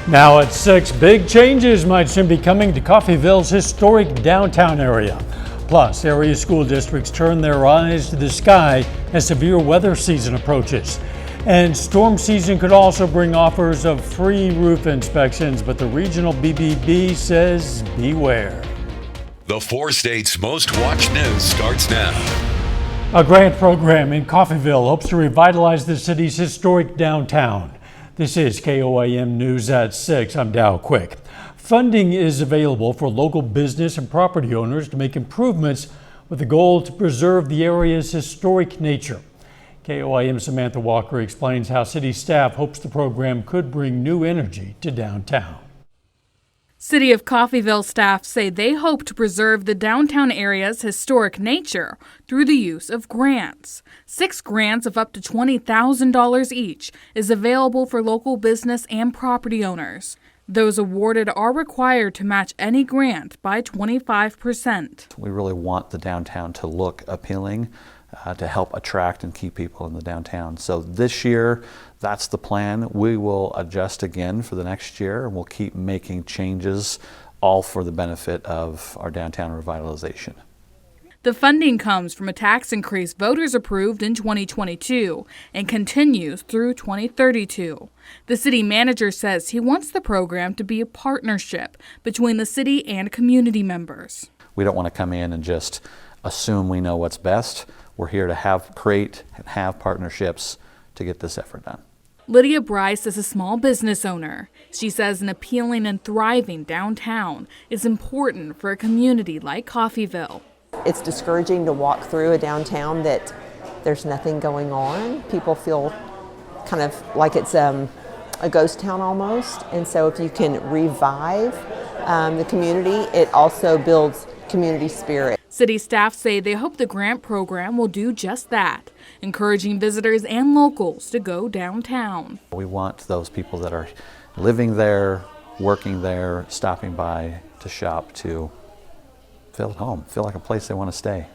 Now at 6, big changes might soon be coming to Coffeyville's historic downtown area. Plus, area school districts turn their eyes to the sky as severe weather season approaches. And storm season could also bring offers of free roof inspections, but the regional BBB says beware. The 4 states' most watched news starts now. A grant program in Coffeyville hopes to revitalize the city's historic downtown. This is KOAM News at 6. I'm Dow Quick. Funding is available for local business and property owners to make improvements with the goal to preserve the area's historic nature. KOAM Samantha Walker explains how city staff hopes the program could bring new energy to downtown. City of Coffeyville staff say they hope to preserve the downtown area's historic nature through the use of grants. 6 grants of up to $20,000 each is available for local business and property owners. Those awarded are required to match any grant by 25%. We really want the downtown to look appealing, to help attract and keep people in the downtown. So this year, that's the plan. We will adjust again for the next year, and we'll keep making changes, all for the benefit of our downtown revitalization. The funding comes from a tax increase voters approved in 2022 and continues through 2032. The city manager says he wants the program to be a partnership between the city and community members. We don't want to come in and just assume we know what's best. We're here to create and have partnerships to get this effort done. Lydia Bryce is a small business owner. She says an appealing and thriving downtown is important for a community like Coffeyville. It's discouraging to walk through a downtown that there's nothing going on. People feel kind of like it's a ghost town almost. And so if you can revive the community, it also builds community spirit. City staff say they hope the grant program will do just that, encouraging visitors and locals to go downtown. We want those people that are living there, working there, stopping by to shop to feel at home, feel like a place they want to stay.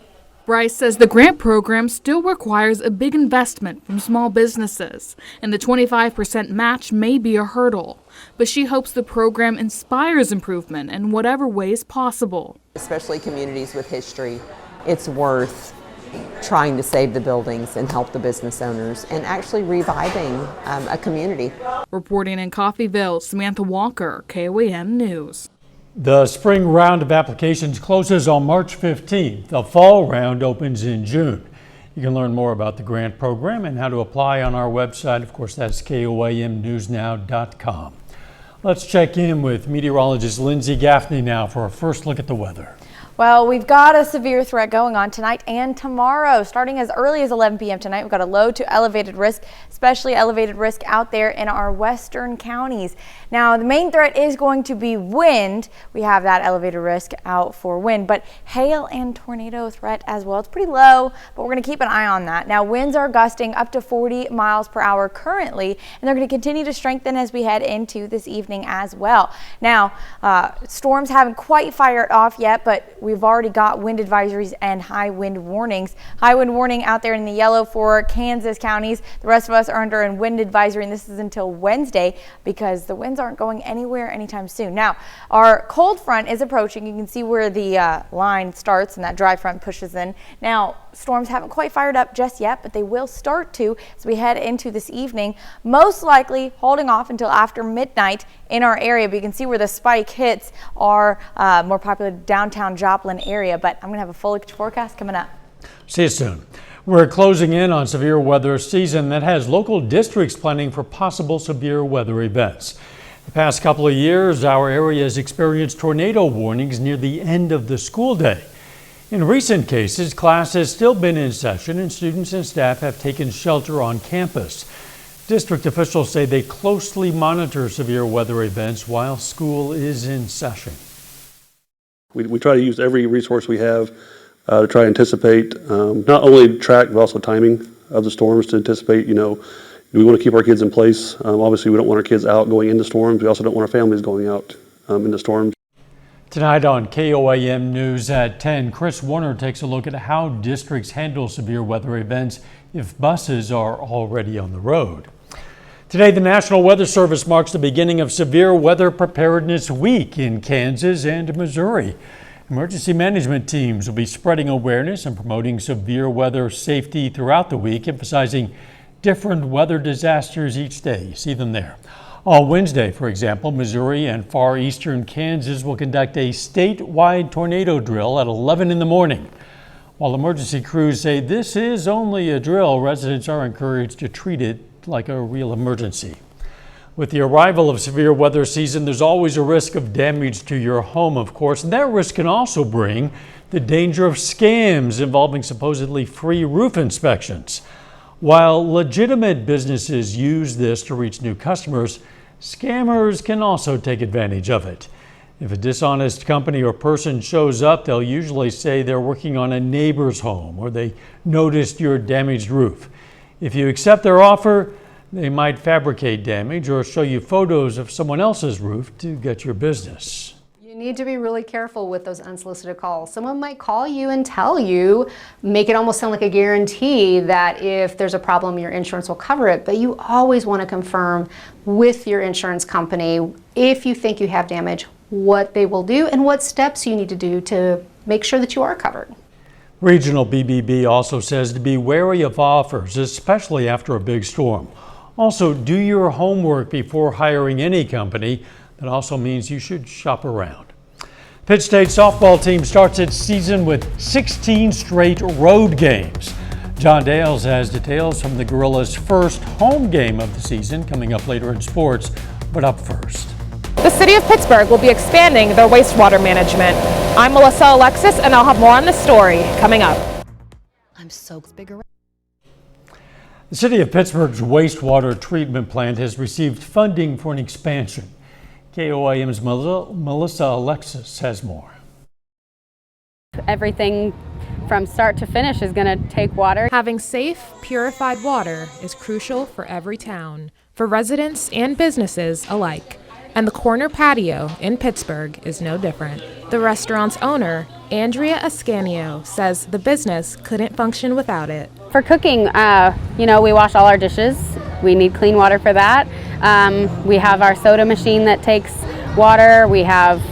Bryce says the grant program still requires a big investment from small businesses, and the 25% match may be a hurdle. But she hopes the program inspires improvement in whatever ways possible. Especially communities with history, it's worth trying to save the buildings and help the business owners and actually reviving a community. Reporting in Coffeyville, Samantha Walker, KOAM News. The spring round of applications closes on March 15th. The fall round opens in June. You can learn more about the grant program and how to apply on our website. Of course, that's KOAMnewsnow.com. Let's check in with meteorologist Lindsay Gaffney now for a first look at the weather. Well, we've got a severe threat going on tonight and tomorrow. Starting as early as 11 p.m. tonight, we've got a low to elevated risk, especially elevated risk out there in our western counties. Now, the main threat is going to be wind. We have that elevated risk out for wind, but hail and tornado threat as well. It's pretty low, but we're going to keep an eye on that. Now, winds are gusting up to 40 miles per hour currently, and they're going to continue to strengthen as we head into this evening as well. Now, storms haven't quite fired off yet, but we've already got wind advisories and high wind warnings. High wind warning out there in the yellow for Kansas counties. The rest of us are under a wind advisory, and this is until Wednesday because the winds aren't going anywhere anytime soon. Now, our cold front is approaching. You can see where the line starts and that dry front pushes in. Now, storms haven't quite fired up just yet, but they will start to as we head into this evening, most likely holding off until after midnight in our area. But you can see where the spike hits our more popular downtown Joplin area. But I'm going to have a full forecast coming up. See you soon. We're closing in on severe weather season that has local districts planning for possible severe weather events. The past couple of years, our area has experienced tornado warnings near the end of the school day. In recent cases, class has still been in session and students and staff have taken shelter on campus. District officials say they closely monitor severe weather events while school is in session. We try to use every resource we have to try to anticipate not only track but also timing of the storms to anticipate, we want to keep our kids in place. Obviously, we don't want our kids out going into storms. We also don't want our families going out into storms. Tonight on KOAM News at 10, Chris Warner takes a look at how districts handle severe weather events if buses are already on the road. Today, the National Weather Service marks the beginning of Severe Weather Preparedness Week in Kansas and Missouri. Emergency management teams will be spreading awareness and promoting severe weather safety throughout the week, emphasizing different weather disasters each day. You see them there. On Wednesday, for example, Missouri and far eastern Kansas will conduct a statewide tornado drill at 11 in the morning. While emergency crews say this is only a drill, residents are encouraged to treat it like a real emergency. With the arrival of severe weather season, there's always a risk of damage to your home, of course, and that risk can also bring the danger of scams involving supposedly free roof inspections. While legitimate businesses use this to reach new customers, scammers can also take advantage of it. If a dishonest company or person shows up, they'll usually say they're working on a neighbor's home or they noticed your damaged roof. If you accept their offer, they might fabricate damage or show you photos of someone else's roof to get your business. You need to be really careful with those unsolicited calls. Someone might call you and tell you, make it almost sound like a guarantee that if there's a problem, your insurance will cover it. But you always want to confirm with your insurance company, if you think you have damage, what they will do and what steps you need to do to make sure that you are covered. Regional BBB also says to be wary of offers, especially after a big storm. Also, do your homework before hiring any company. That also means you should shop around. Pitt State softball team starts its season with 16 straight road games. John Dales has details from the Gorillas' first home game of the season coming up later in sports, but up first. The city of Pittsburgh will be expanding their wastewater management. I'm Melissa Alexis, and I'll have more on this story coming up. I'm so bigger. The city of Pittsburgh's wastewater treatment plant has received funding for an expansion. KOIM's Melissa Alexis has more. Everything from start to finish is going to take water. Having safe, purified water is crucial for every town, for residents and businesses alike. And the corner patio in Pittsburgh is no different. The restaurant's owner, Andrea Ascanio, says the business couldn't function without it. For cooking, we wash all our dishes. We need clean water for that. We have our soda machine that takes water. We have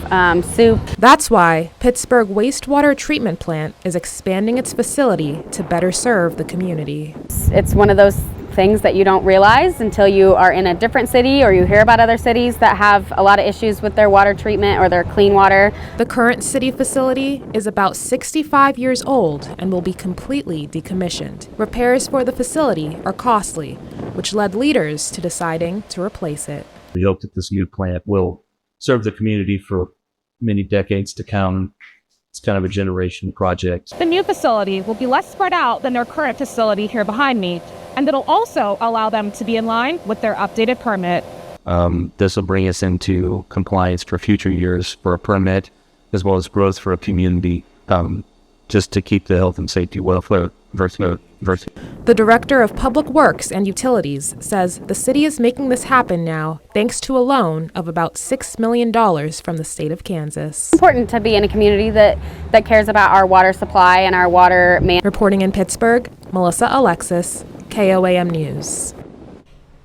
soup. That's why Pittsburgh Wastewater Treatment Plant is expanding its facility to better serve the community. It's one of those things that you don't realize until you are in a different city or you hear about other cities that have a lot of issues with their water treatment or their clean water. The current city facility is about 65 years old and will be completely decommissioned. Repairs for the facility are costly, which led leaders to deciding to replace it. We hope that this new plant will serve the community for many decades to come. It's kind of a generation project. The new facility will be less spread out than their current facility here behind me, and it'll also allow them to be in line with their updated permit. This will bring us into compliance for future years for a permit, as well as growth for a community, just to keep the health and safety welfare. The Director of Public Works and Utilities says the city is making this happen now thanks to a loan of about $6 million from the state of Kansas. It's important to be in a community that cares about our water supply and our water management. Reporting in Pittsburgh, Melissa Alexis, KOAM News.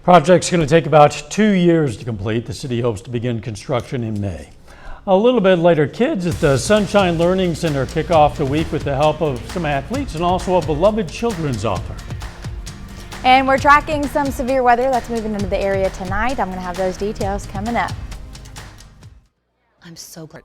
Project's going to take about 2 years to complete. The city hopes to begin construction in May. A little bit later, kids at the Sunshine Learning Center kick off the week with the help of some athletes and also a beloved children's author. And we're tracking some severe weather that's moving into the area tonight. I'm going to have those details coming up. I'm so glad.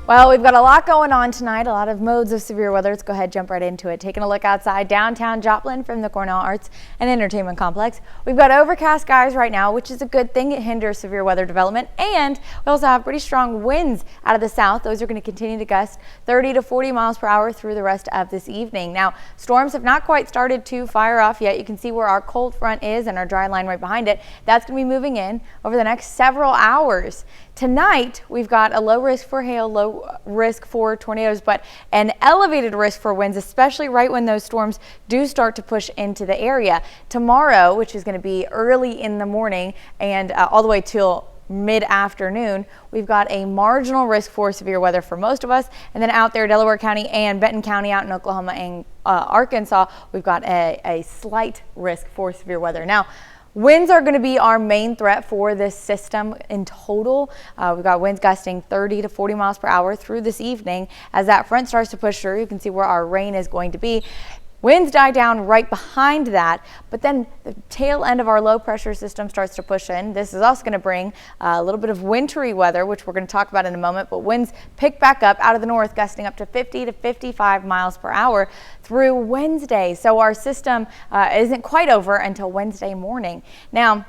Well, we've got a lot going on tonight, a lot of modes of severe weather. Let's go ahead and jump right into it. Taking a look outside downtown Joplin from the Cornell Arts and Entertainment Complex. We've got overcast skies right now, which is a good thing. It hinders severe weather development. And we also have pretty strong winds out of the south. Those are going to continue to gust 30 to 40 miles per hour through the rest of this evening. Now, storms have not quite started to fire off yet. You can see where our cold front is and our dry line right behind it. That's going to be moving in over the next several hours. Tonight, we've got a low risk for hail, low risk for tornadoes, but an elevated risk for winds, especially right when those storms do start to push into the area. Tomorrow, which is going to be early in the morning and all the way till mid-afternoon, we've got a marginal risk for severe weather for most of us, and then out there Delaware County and Benton County out in Oklahoma and Arkansas, we've got a slight risk for severe weather. Now, winds are going to be our main threat for this system in total. We've got winds gusting 30 to 40 miles per hour through this evening. As that front starts to push through, you can see where our rain is going to be. Winds die down right behind that, but then the tail end of our low pressure system starts to push in. This is also going to bring a little bit of wintry weather, which we're going to talk about in a moment, but winds pick back up out of the north, gusting up to 50 to 55 miles per hour through Wednesday. So our system isn't quite over until Wednesday morning. Now,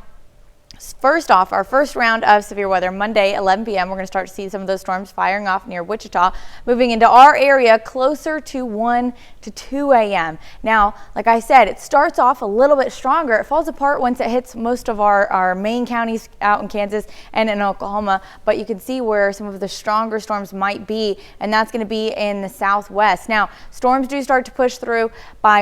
first off, our first round of severe weather, Monday, 11 p.m., we're going to start to see some of those storms firing off near Wichita, moving into our area closer to 1 to 2 a.m. Now, like I said, it starts off a little bit stronger. It falls apart once it hits most of our main counties out in Kansas and in Oklahoma, but you can see where some of the stronger storms might be, and that's going to be in the southwest. Now, storms do start to push through by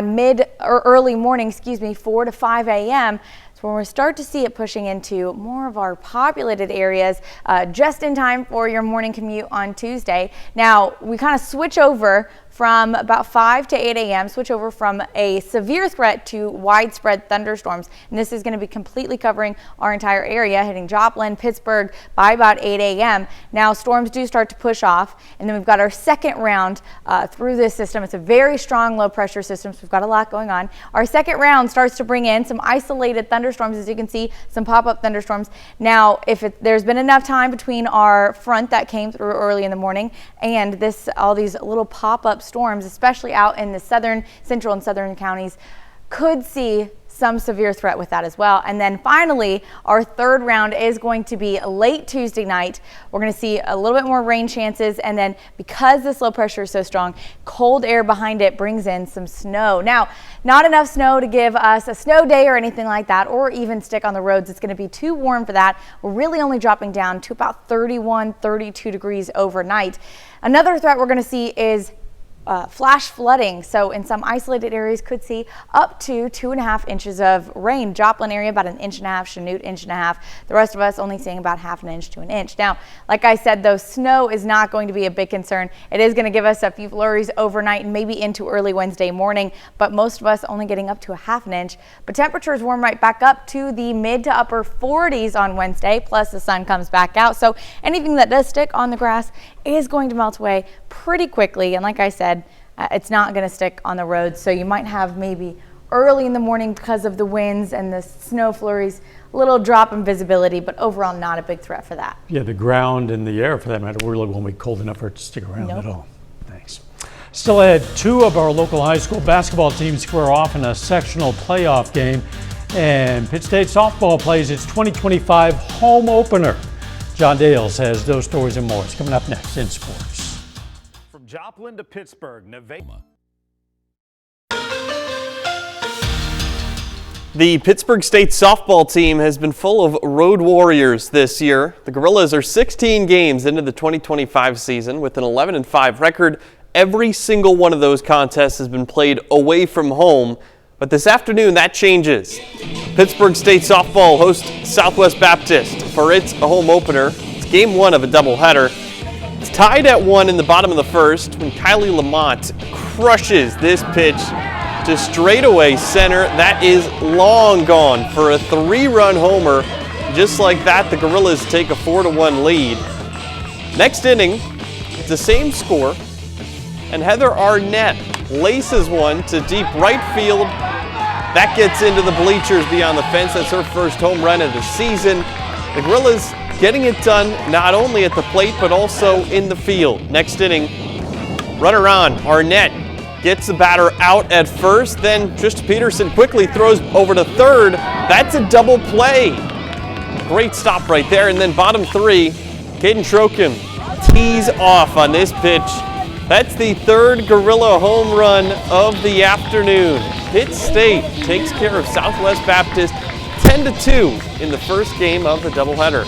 early morning, 4 to 5 a.m., when we start to see it pushing into more of our populated areas just in time for your morning commute on Tuesday. Now, we kind of switch over from about 5 to 8 a.m., switch over from a severe threat to widespread thunderstorms. And this is going to be completely covering our entire area, hitting Joplin, Pittsburgh by about 8 a.m. Now, storms do start to push off, and then we've got our second round through this system. It's a very strong low pressure system, so we've got a lot going on. Our second round starts to bring in some isolated thunderstorms, as you can see, some pop-up thunderstorms. Now, there's been enough time between our front that came through early in the morning and all these little pop-up storms, especially out in the central and southern counties, could see some severe threat with that as well. And then finally, our third round is going to be late Tuesday night. We're going to see a little bit more rain chances, and then because this low pressure is so strong, cold air behind it brings in some snow. Now, not enough snow to give us a snow day or anything like that, or even stick on the roads. It's going to be too warm for that. We're really only dropping down to about 31, 32 degrees overnight. Another threat we're going to see is flash flooding. So in some isolated areas could see up to 2.5 inches of rain. Joplin area about 1.5 inches, Chanute 1.5 inches. The rest of us only seeing about 1/2 inch to 1 inch. Now, like I said, though, snow is not going to be a big concern. It is going to give us a few flurries overnight and maybe into early Wednesday morning, but most of us only getting up to 1/2 inch. But temperatures warm right back up to the mid to upper 40s on Wednesday, plus the sun comes back out. So anything that does stick on the grass is going to melt away pretty quickly. And like I said, it's not going to stick on the roads. So you might have maybe early in the morning because of the winds and the snow flurries, a little drop in visibility, but overall not a big threat for that. Yeah, the ground and the air, for that matter, really won't be cold enough for it to stick around at all. Thanks. Still ahead, 2 of our local high school basketball teams square off in a sectional playoff game, and Pitt State softball plays its 2025 home opener. John Dales has those stories and more. It's coming up next in sports. From Joplin to Pittsburgh, Nevada. The Pittsburgh State softball team has been full of road warriors this year. The Gorillas are 16 games into the 2025 season with an 11-5 record. Every single one of those contests has been played away from home. But this afternoon, that changes. Pittsburgh State softball hosts Southwest Baptist for its home opener. It's game 1 of a doubleheader. It's tied at 1 in the bottom of the first when Kylie Lamont crushes this pitch to straightaway center. That is long gone for a 3-run homer. Just like that, the Gorillas take a 4-1 lead. Next inning, it's the same score, and Heather Arnett laces one to deep right field. That gets into the bleachers beyond the fence. That's her first home run of the season. The Gorillas getting it done not only at the plate, but also in the field. Next inning, runner on. Arnett gets the batter out at first. Then Trista Peterson quickly throws over to third. That's a double play. Great stop right there. And then bottom 3, Caden Trokim tees off on this pitch. That's the 3rd Gorilla home run of the afternoon. Pitt State takes care of Southwest Baptist 10-2 in the first game of the doubleheader.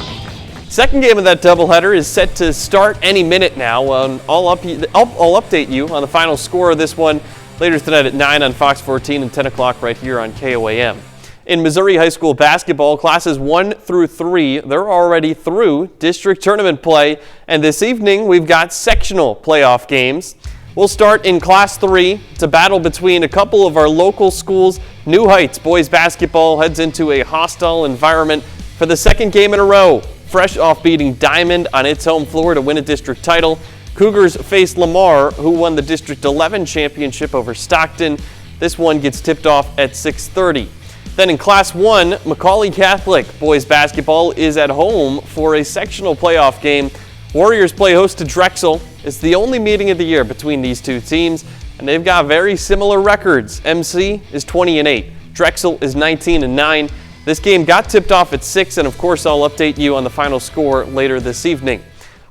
Second game of that doubleheader is set to start any minute now. I'll update you on the final score of this one later tonight at 9 on Fox 14 and 10 o'clock right here on KOAM. In Missouri high school basketball, classes 1 through 3, they're already through district tournament play. And this evening, we've got sectional playoff games. We'll start in Class 3. It's a battle between a couple of our local schools. New Heights boys basketball heads into a hostile environment for the second game in a row. Fresh off beating Diamond on its home floor to win a district title, Cougars face Lamar, who won the District 11 championship over Stockton. This one gets tipped off at 6:30. Then in Class 1, Macaulay Catholic boys basketball is at home for a sectional playoff game. Warriors play host to Drexel. It's the only meeting of the year between these two teams, and they've got very similar records. MC is 20-8. Drexel is 19-9. This game got tipped off at 6, and of course I'll update you on the final score later this evening.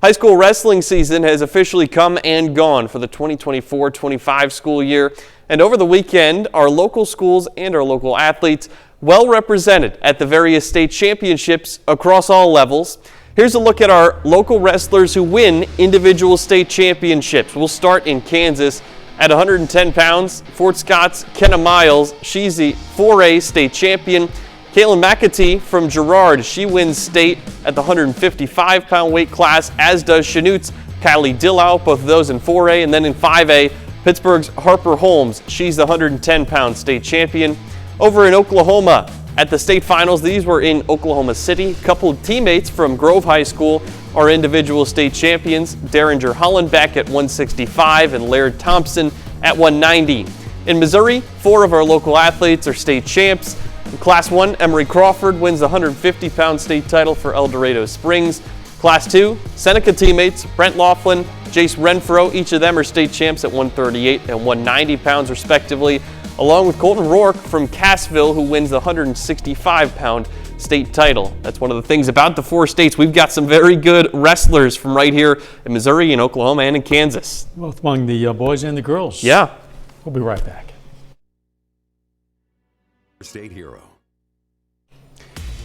High school wrestling season has officially come and gone for the 2024-25 school year, and over the weekend, our local schools and our local athletes well represented at the various state championships across all levels. Here's a look at our local wrestlers who win individual state championships. We'll start in Kansas. At 110 pounds, Fort Scott's Kenna Miles, she's the 4A state champion. Caitlin McAtee from Girard, she wins state at the 155-pound weight class, as does Chanute's Kylie Dillow, both of those in 4A. And then in 5A, Pittsburgh's Harper Holmes, she's the 110-pound state champion. Over in Oklahoma, at the state finals, these were in Oklahoma City. A couple of teammates from Grove High School are individual state champions. Derringer Hollenbeck at 165 and Laird Thompson at 190. In Missouri, 4 of our local athletes are state champs. In Class 1, Emery Crawford wins the 150-pound state title for El Dorado Springs. Class 2, Seneca teammates Brent Laughlin, Jace Renfro, each of them are state champs at 138 and 190 pounds respectively, along with Colton Rourke from Cassville, who wins the 165-pound state title. That's one of the things about the 4 states. We've got some very good wrestlers from right here in Missouri, in Oklahoma, and in Kansas. Both among the boys and the girls. Yeah. We'll be right back. State Hero.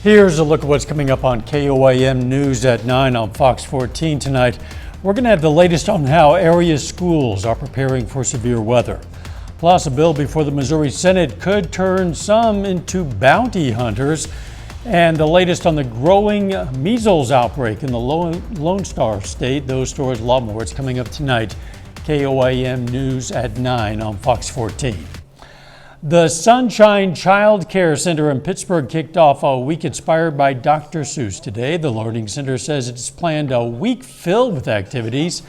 Here's a look at what's coming up on KOAM News at 9 on Fox 14 tonight. We're going to have the latest on how area schools are preparing for severe weather. Plus, a bill before the Missouri Senate could turn some into bounty hunters. And the latest on the growing measles outbreak in the Lone Star State. Those stories, a lot more. It's coming up tonight. KOAM News at 9 on Fox 14. The Sunshine Child Care Center in Pittsburgh kicked off a week inspired by Dr. Seuss today. The Learning Center says it's planned a week filled with activities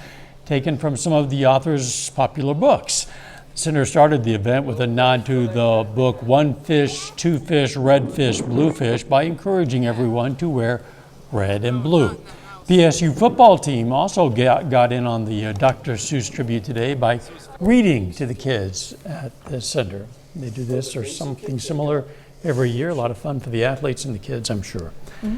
taken from some of the author's popular books. The center started the event with a nod to the book One Fish, Two Fish, Red Fish, Blue Fish by encouraging everyone to wear red and blue. PSU football team also got in on the Dr. Seuss tribute today by reading to the kids at the center. They do this or something similar every year. A lot of fun for the athletes and the kids, I'm sure. Mm-hmm.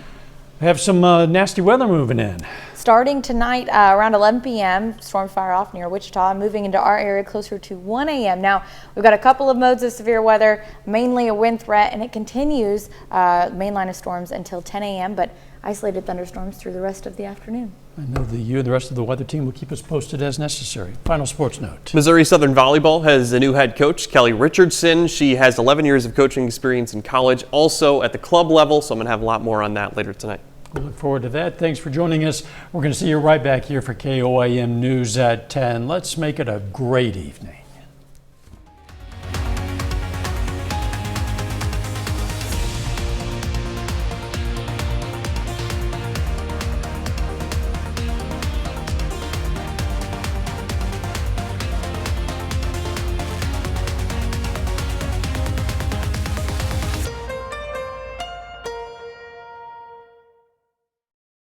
We have some nasty weather moving in. Starting tonight around 11 p.m., storms fire off near Wichita, moving into our area closer to 1 a.m. Now, we've got a couple of modes of severe weather, mainly a wind threat, and it continues main line of storms until 10 a.m., but isolated thunderstorms through the rest of the afternoon. I know that you and the rest of the weather team will keep us posted as necessary. Final sports note. Missouri Southern Volleyball has a new head coach, Kelly Richardson. She has 11 years of coaching experience in college, also at the club level, so I'm going to have a lot more on that later tonight. We look forward to that. Thanks for joining us. We're going to see you right back here for KOAM News at 10. Let's make it a great evening.